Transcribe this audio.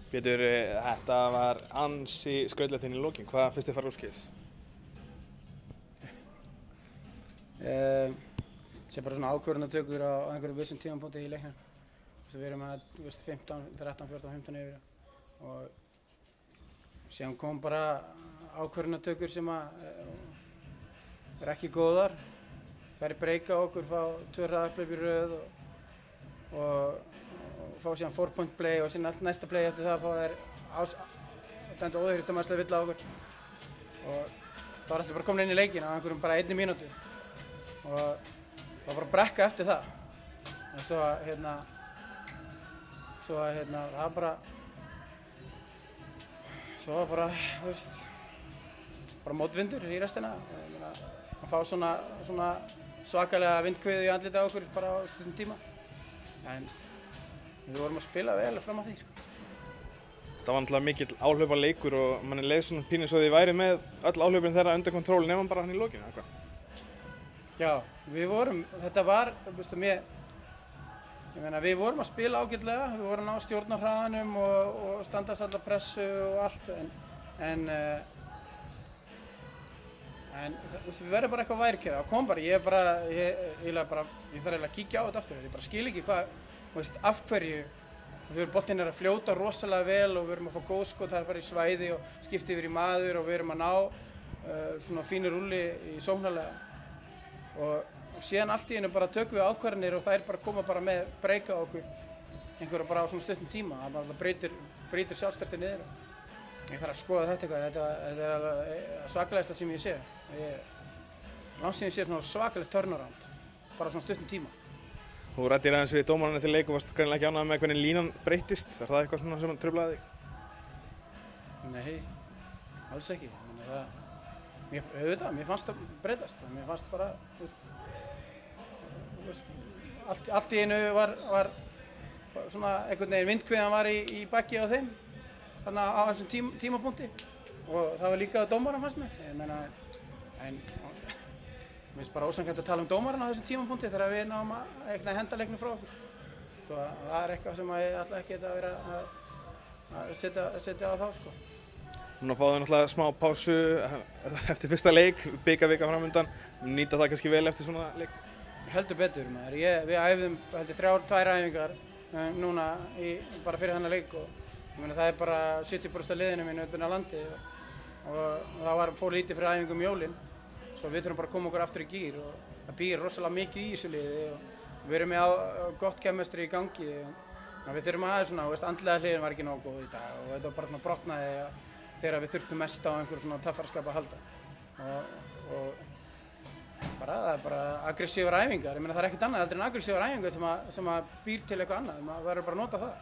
Pétur, þetta var ansi skrautlegt inn í lokin. Hvað finnst þér fara úrskeiðis? Sé bara svona ákvörðunartökur á einhverjum vissum tímapunkti í leiknum. Við erum að 15, 13, 14, 15 yfir og síðan kom bara ákvörðunartökur sem er ekki góðar. Þær breyka okkur, fá 2 hraðahlaup í röð og fá síðan 4-point play og síðan næsta play eftir það fá þær stendur óðurhýttumarslega vill á okkur og þá var allir bara komin inn í leikinn á einhverjum bara 1 mínútu og það var bara brekka eftir það og svo það bara þú veist bara mótvindur í restina að fá svona svakalega vindhviðu í andlitið á okkur bara á stundum tíma en við vorum að spila vel fram að því sko. Það var náttúrulega mikill áhlaupaleikur og manni leið svona pínu svo þið væri með öll áhlaupin þeirra undir kontról nema bara hann í lokinu, eða hvað? Já, við vorum, þetta var, veistu, ég meina við vorum að spila ágætlega, við vorum að ná stjórna hraðanum og standast alla pressu og allt en veistu, við verðum bara eitthvað værkjara. Það kom bara, ég þarf eiginlega að kíkja á þetta aftur, ég bara skil ekki hvað, veist, af hverju boltinn er að fljóta rosalega vel og við erum að fá góð skot, það er að fara í svæði og skipta yfir í maður og við erum að ná svona fínu rúlli í sóknarlega og síðan allt í einu bara tökum við ákvarðanir og þær bara koma bara með breyka á okkur einhverja bara á svona stuttum tíma, það bara breytir sjálfstörtið niður. Ég þarf að skoða þetta eitthvað, þetta er alveg svakalegasta sem ég sé. Langt síðan ég sé svona svakalegt turnaround, bara á svona stuttum tíma. Þú ræddir aðeins við dómarann eftir leik og varst greinilega ekki ánægður með hvernig línan breyttist. Er það eitthvað svona sem truflaði þig? Nei, alls ekki. Mér fannst það breytast. Mér fannst bara, allt í einu var svona einhvern veginn vindhviðan var í bakki á þeim. Þarna á þessum tímapunkti og það var líka dómarann fannst mér. Ég meina, mér finnst bara ósanngjarnt að tala dómarann á þessum tímapunkti þegar við náum að henda leiknum frá okkur. Svo það er eitthvað sem ég ætla ekki að vera að setja á þá sko. Núna fáðu náttúrulega smá pásu eftir fyrsta leik, bikarvika framundan. Nýta það kannski vel eftir svona leik? Heldur betur maður. Við æfðum heldur 2 æfingar núna bara fyrir þennan leik og ég meina það er bara 70% af liðinu mínu utan á landi og það fór lítið fyrir æfingum jólin. Svo við þurfum bara að koma okkur aftur í gír og það býr rosalega mikið í þessu liði og við erum með gott chemistry í gangi og við þurfum aðeins svona, andlega hliðin var ekki nógu góð í dag og þetta var bara svona brotnaði þegar við þurftum mest á einhverjum svona töffarskap að halda og það er bara aggressívar æfingar, ég meina það er ekkert annað heldur en aggressívar æfingar sem að býr til eitthvað annað, maður verður bara að nota það.